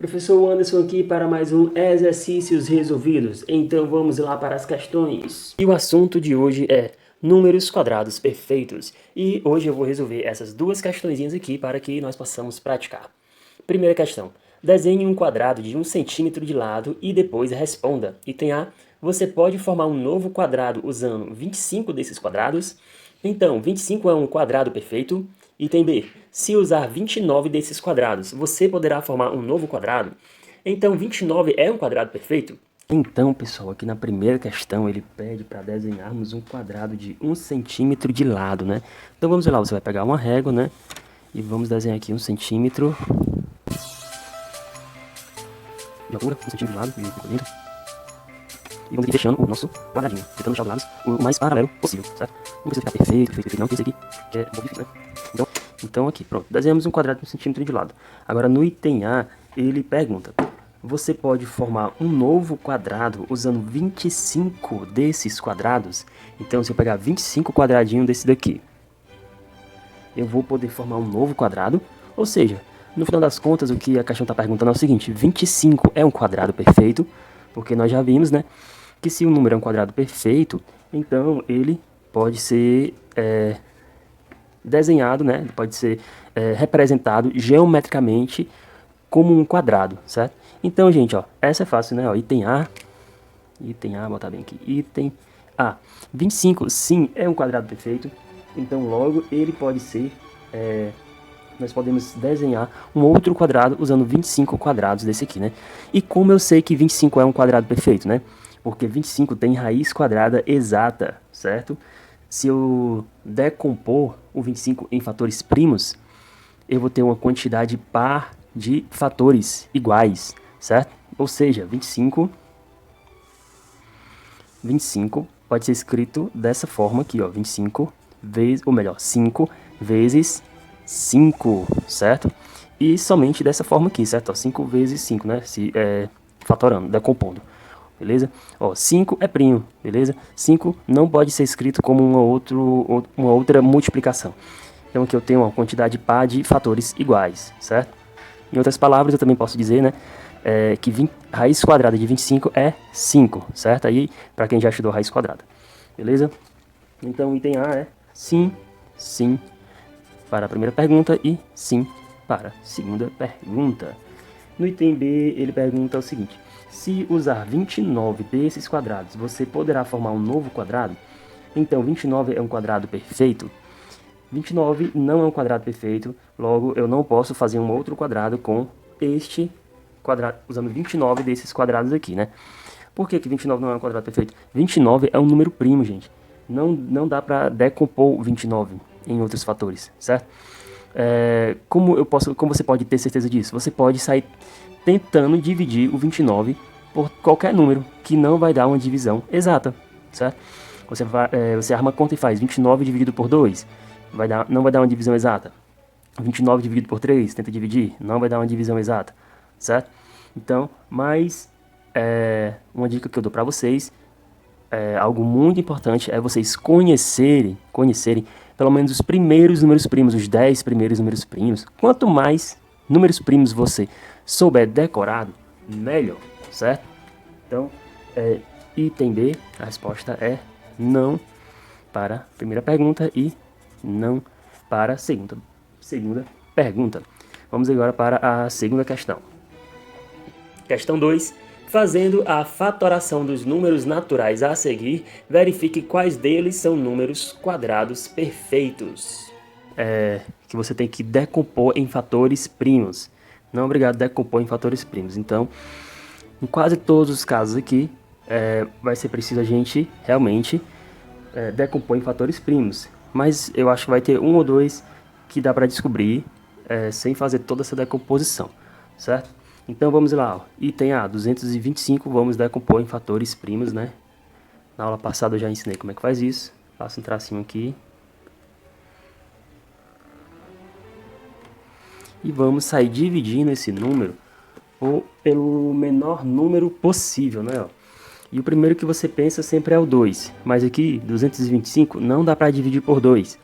Professor Anderson aqui para mais um Exercícios Resolvidos. Então vamos lá para as questões. E o assunto de hoje é números quadrados perfeitos. E hoje eu vou resolver essas duas questõezinhas aqui para que nós possamos praticar. Primeira questão. Desenhe um quadrado de 1 centímetro de lado e depois responda. Item A. Você pode formar um novo quadrado usando 25 desses quadrados? Então, 25 é um quadrado perfeito. Item B. Se usar 29 desses quadrados, você poderá formar um novo quadrado? Então, 29 é um quadrado perfeito? Então, pessoal, aqui na primeira questão, ele pede para desenharmos um quadrado de 1 centímetro de lado, né? Então, vamos lá, você vai pegar uma régua, né? E vamos desenhar aqui 1 centímetro de altura, 1 centímetro de lado, e lindo. E vamos aqui fechando o nosso quadradinho, tentando deixar os lados o mais paralelo possível, certo? Não precisa ficar perfeito, não, porque esse aqui é bom difícil, né? Então aqui, pronto, desenhamos um quadrado de 1 centímetro de lado. Agora no item A, ele pergunta, você pode formar um novo quadrado usando 25 desses quadrados? Então se eu pegar 25 quadradinhos desse daqui, eu vou poder formar um novo quadrado, ou seja, no final das contas, o que a questão está perguntando é o seguinte, 25 é um quadrado perfeito, porque nós já vimos, né, que se o número é um quadrado perfeito, então ele pode ser desenhado, né, pode ser representado geometricamente como um quadrado, certo? Então, gente, ó, essa é fácil, né, ó, item A, botar bem aqui, item A, 25, sim, é um quadrado perfeito, então logo ele pode ser, nós podemos desenhar um outro quadrado usando 25 quadrados desse aqui, né? E como eu sei que 25 é um quadrado perfeito, né? Porque 25 tem raiz quadrada exata, certo? Se eu decompor o 25 em fatores primos, eu vou ter uma quantidade par de fatores iguais, certo? Ou seja, 25 pode ser escrito dessa forma aqui, ó, 25 vezes, ou melhor, 5 vezes 5, certo? E somente dessa forma aqui, certo? Ó, 5 vezes 5, né? Fatorando, decompondo, beleza? Ó, 5 é primo, beleza? 5 não pode ser escrito como uma outra multiplicação. Então aqui eu tenho uma quantidade par de fatores iguais, certo? Em outras palavras, eu também posso dizer, né? Que raiz quadrada de 25 é 5, certo? Aí, para quem já estudou raiz quadrada, beleza? Então, o item A é sim, sim, para a primeira pergunta e sim para a segunda pergunta. No item B, ele pergunta o seguinte, se usar 29 desses quadrados, você poderá formar um novo quadrado? Então, 29 é um quadrado perfeito? 29 não é um quadrado perfeito, logo eu não posso fazer um outro quadrado com este quadrado, usando 29 desses quadrados aqui, né? Por que 29 não é um quadrado perfeito? 29 é um número primo, gente. Não dá para decompor o 29 em outros fatores, certo? Como você pode ter certeza disso? Você pode sair tentando dividir o 29 por qualquer número, que não vai dar uma divisão exata, certo? Você arma a conta e faz 29 dividido por 2, não vai dar uma divisão exata. 29 dividido por 3, tenta dividir, não vai dar uma divisão exata, certo? Então, uma dica que eu dou para vocês, algo muito importante, é vocês conhecerem pelo menos os primeiros números primos, os 10 primeiros números primos. Quanto mais números primos você souber decorado, melhor, certo? Então, item B, a resposta é não para a primeira pergunta e não para a segunda pergunta. Vamos agora para a segunda questão. Questão 2. Fazendo a fatoração dos números naturais a seguir, verifique quais deles são números quadrados perfeitos. Que você tem que decompor em fatores primos. Não é obrigado a decompor em fatores primos. Então, em quase todos os casos aqui, vai ser preciso a gente realmente decompor em fatores primos. Mas eu acho que vai ter um ou dois que dá para descobrir sem fazer toda essa decomposição, certo? Então vamos lá, ó. Item A, 225, vamos decompor em fatores primos, né? Na aula passada eu já ensinei como é que faz isso. Faço um tracinho aqui. E vamos sair dividindo esse número pelo menor número possível, né? Ó. E o primeiro que você pensa sempre é o 2. Mas aqui, 225, não dá para dividir por 2.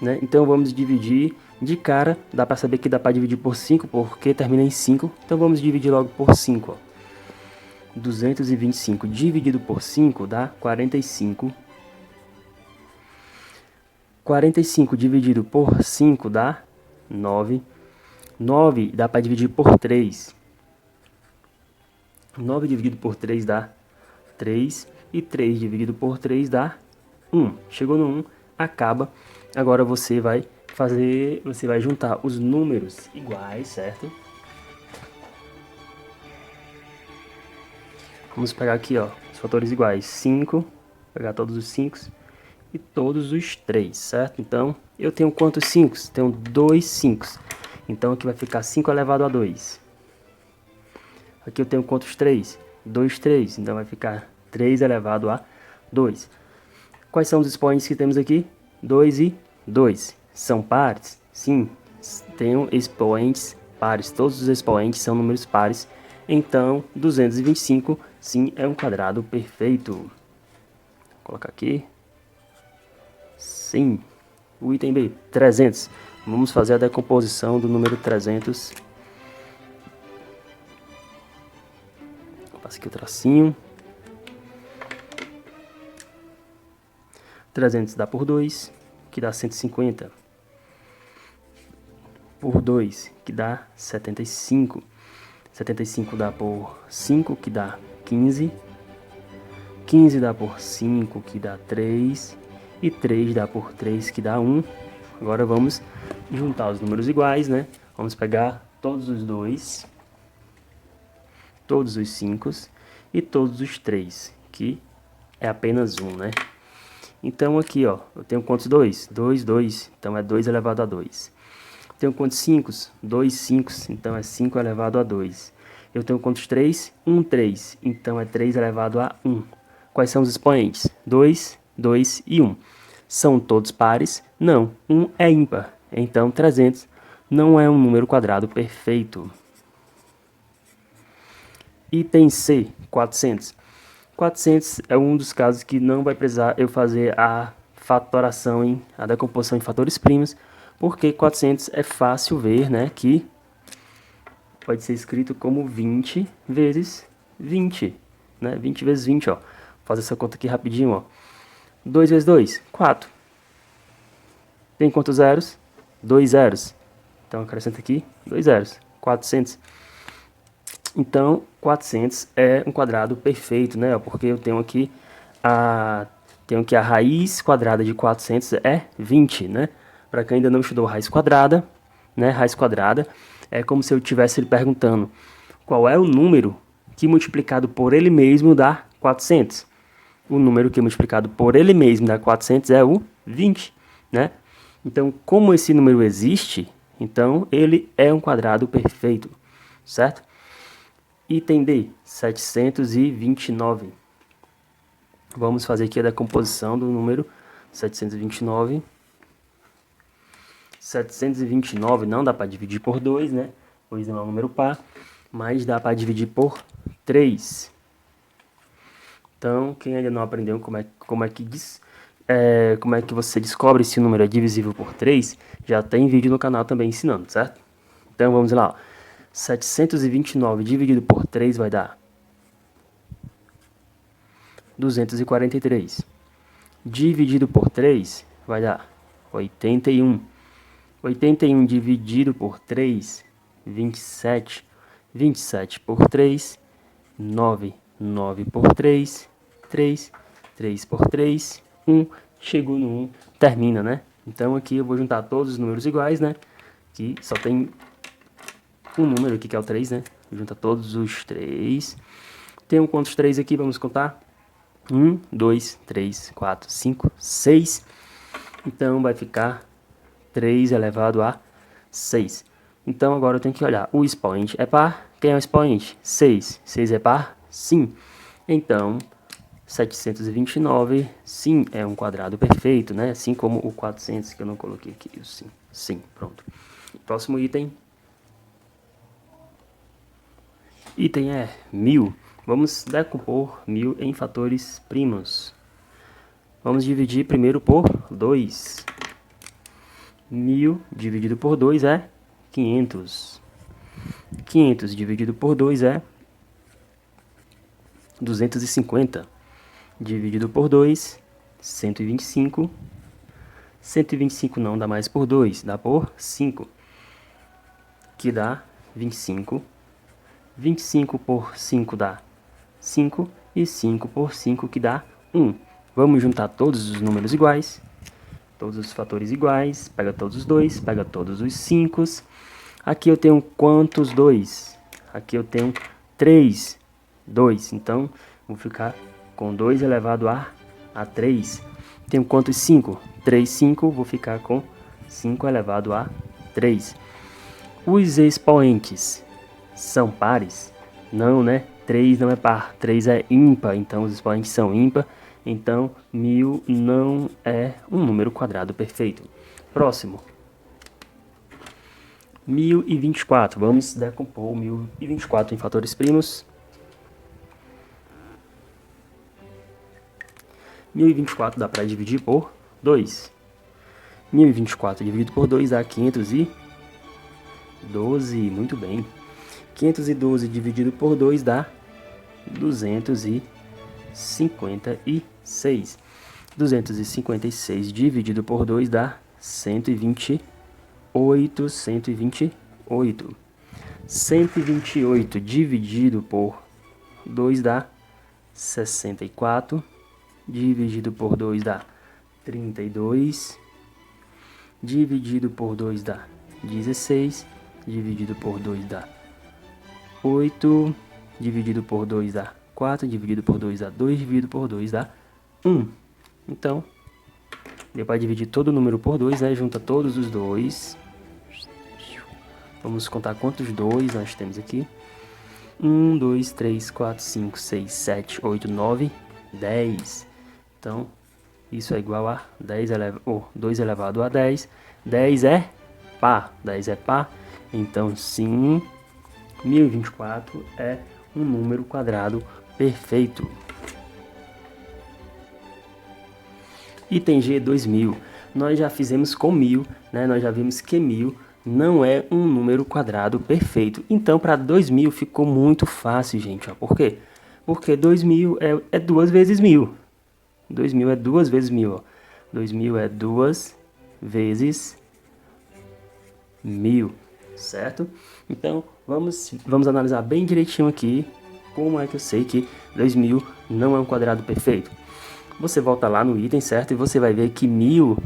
Né? Então vamos dividir De cara, dá para saber que dá para dividir por 5, porque termina em 5. Então vamos dividir logo por 5, ó. 225 dividido por 5 dá 45. 45 dividido por 5 dá 9. 9 dá para dividir por 3. 9 dividido por 3 dá 3. E 3 dividido por 3 dá 1. Chegou no 1, acaba. Agora você vai juntar os números iguais, certo? Vamos pegar aqui, ó, os fatores iguais. 5, pegar todos os 5 e todos os 3, certo? Então, eu tenho quantos 5? Tenho 2 5. Então, aqui vai ficar 5 elevado a 2. Aqui eu tenho quantos 3? 2 3. Então, vai ficar 3 elevado a 2. Quais são os expoentes que temos aqui? 2 e 2. São pares? Sim, tenho expoentes pares. Todos os expoentes são números pares. Então, 225, sim, é um quadrado perfeito. Vou colocar aqui. Sim. O item B, 300. Vamos fazer a decomposição do número 300. Passa aqui o tracinho. 300 dá por 2, que dá 150. Por 2, que dá 75. 75 dá por 5, que dá 15. 15 dá por 5, que dá 3. E 3 dá por 3, que dá 1. Agora vamos juntar os números iguais, né? Vamos pegar todos os 2, todos os 5 e todos os 3, que é apenas 1, né? Então aqui, ó, eu tenho quantos 2? 2, 2, então é 2 elevado a 2. Tenho quantos 5? 2 5, então é 5 elevado a 2. Eu tenho quantos 3? 1 3, então é 3 elevado a 1. Quais são os expoentes? 2, 2 e 1. São todos pares? Não, 1 é ímpar. Então 300 não é um número quadrado perfeito. Item C, 400. 400 é um dos casos que não vai precisar eu fazer a fatoração, a decomposição em fatores primos, porque 400 é fácil ver, né, que pode ser escrito como 20 vezes 20, né, 20 vezes 20, ó. Vou fazer essa conta aqui rapidinho, ó. 2 vezes 2, 4. Tem quantos zeros? 2 zeros. Então, acrescenta aqui 2 zeros, 400. Então, 400 é um quadrado perfeito, né? Porque eu tenho aqui a raiz quadrada de 400 é 20, né? Para quem ainda não estudou raiz quadrada, né? Raiz quadrada é como se eu estivesse lhe perguntando qual é o número que multiplicado por ele mesmo dá 400. O número que multiplicado por ele mesmo dá 400 é o 20, né? Então, como esse número existe, então ele é um quadrado perfeito, certo? Item D, 729. Vamos fazer aqui a decomposição do número 729. 729 não dá para dividir por 2, né? Pois não é um número par, mas dá para dividir por 3. Então, quem ainda não aprendeu como é que você descobre se o número é divisível por 3, já tem vídeo no canal também ensinando, certo? Então, vamos lá, ó. 729 dividido por 3 vai dar 243. Dividido por 3 vai dar 81. 81 dividido por 3, 27. 27 por 3, 9. 9 por 3, 3. 3 por 3, 1. Chegou no 1, termina, né? Então aqui eu vou juntar todos os números iguais, né? Que só tem um número aqui que é o 3, né? Junta todos os 3. Tem quantos 3 aqui? Vamos contar. 1, 2, 3, 4, 5, 6. Então vai ficar 3 elevado a 6. Então agora eu tenho que olhar. O expoente é par. Quem é o expoente? 6. 6 é par? Sim. Então 729, sim, é um quadrado perfeito, né? Assim como o 400 que eu não coloquei aqui. Sim, sim, pronto. Próximo item. Item é 1000. Vamos decompor 1000 em fatores primos. Vamos dividir primeiro por 2. 1000 dividido por 2 é 500. 500 dividido por 2 é 250. Dividido por 2, 125. 125 não dá mais por 2, dá por 5. Que dá 25. 25 por 5 dá 5. E 5 por 5 que dá 1. Vamos juntar todos os números iguais. Todos os fatores iguais. Pega todos os 2, pega todos os 5. Aqui eu tenho quantos 2? Aqui eu tenho 3. 2. Então, vou ficar com 2 elevado a 3. Tenho quantos 5? 3, 5. Vou ficar com 5 elevado a 3. Os expoentes são pares? Não, né? 3 não é par. 3 é ímpar. Então, os expoentes são ímpar. Então, 1000 não é um número quadrado perfeito. Próximo. 1024. Vamos decompor 1024 em fatores primos. 1024 dá para dividir por 2. 1024 dividido por 2 dá 512. Muito bem. 512 dividido por 2 dá 256. 256 dividido por 2 dá 128. 128 dividido por 2 dá 64. Dividido por 2 dá 32. Dividido por 2 dá 16. Dividido por 2 dá 8. Dividido por 2 dá 4. Dividido por 2 dá 2. Dividido por 2 dá 1. Então, deu para dividir todo o número por 2, né? Junta todos os 2. Vamos contar quantos 2 nós temos aqui. 1, 2, 3, 4, 5, 6, 7, 8, 9, 10. Então, isso é igual a 2 elevado a 10. 10 é par. 10 é par. Então, sim, 1024 é um número quadrado perfeito. Item G, 2000. Nós já fizemos com 1000, né? Nós já vimos que 1000 não é um número quadrado perfeito. Então, para 2000 ficou muito fácil, gente. Ó. Por quê? Porque 2000 é 2 vezes 1000. 2000 é 2 vezes 1000. Ó. 2000 é 2 vezes 1000, certo? Então, vamos analisar bem direitinho aqui como é que eu sei que 2000 não é um quadrado perfeito. Você volta lá no item, certo? E você vai ver que 1000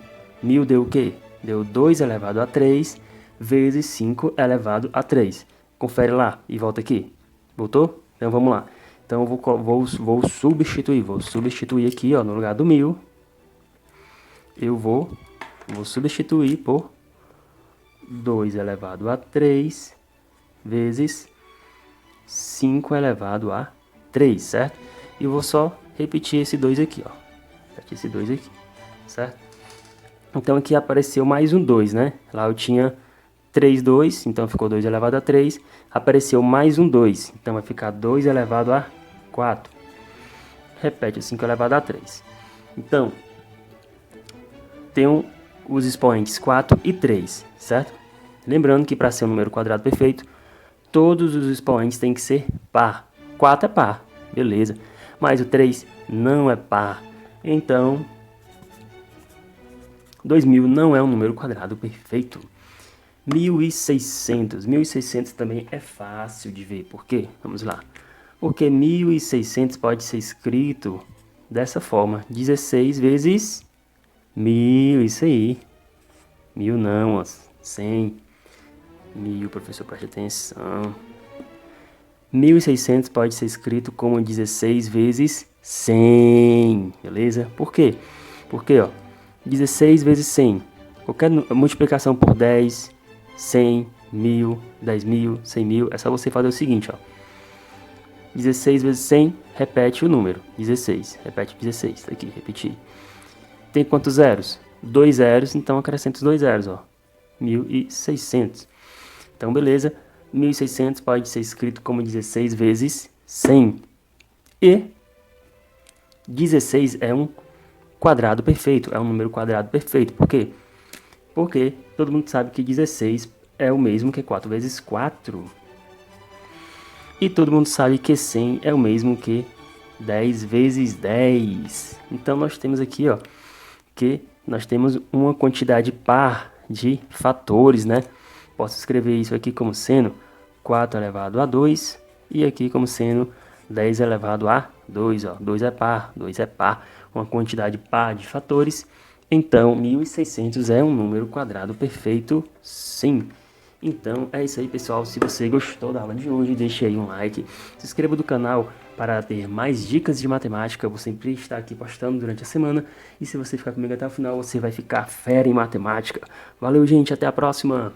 deu o quê? Deu 2 elevado a 3 vezes 5 elevado a 3. Confere lá e volta aqui. Voltou? Então, vamos lá. Então, eu vou substituir aqui, ó, no lugar do 1000. Eu vou substituir por 2 elevado a 3 vezes 5 elevado a 3, certo? E vou só repetir esse 2 aqui, ó. Repetir esse 2 aqui, certo? Então, aqui apareceu mais um 2, né? Lá eu tinha 3, 2, então ficou 2 elevado a 3. Apareceu mais um 2, então vai ficar 2 elevado a 4. Repete o 5 elevado a 3. Então, tem os expoentes 4 e 3, certo? Lembrando que para ser um número quadrado perfeito, todos os expoentes têm que ser par. 4 é par, beleza. Mas o 3 não é par. Então, 2000 não é um número quadrado perfeito. 1600. 1600 também é fácil de ver. Por quê? Vamos lá. Porque 1600 pode ser escrito dessa forma. 16 vezes 1000. Isso aí. 1000 não, ó. 100. 1000, professor, preste atenção. 1600 pode ser escrito como 16 vezes 100. Beleza? Por quê? Porque, ó. 16 vezes 100. Qualquer multiplicação por 10, 100, 1000, 10.000, 100.000. É só você fazer o seguinte, ó. 16 vezes 100, repete o número. 16. Repete 16. Tá aqui, repetir. Tem quantos zeros? 2 zeros, então acrescenta os 2 zeros, ó. 1600. Então, beleza. 1600 pode ser escrito como 16 vezes 100. E 16 é um quadrado perfeito, é um número quadrado perfeito. Por quê? Porque todo mundo sabe que 16 é o mesmo que 4 vezes 4. E todo mundo sabe que 100 é o mesmo que 10 vezes 10. Então nós temos aqui, ó, que nós temos uma quantidade par de fatores, né? Posso escrever isso aqui como sendo 4 elevado a 2 e aqui como sendo 10 elevado a 2, ó. 2 é par, uma quantidade par de fatores. Então, 1600 é um número quadrado perfeito, sim. Então, é isso aí, pessoal. Se você gostou da aula de hoje, deixe aí um like. Se inscreva no canal para ter mais dicas de matemática. Eu vou sempre estar aqui postando durante a semana. E se você ficar comigo até o final, você vai ficar fera em matemática. Valeu, gente. Até a próxima.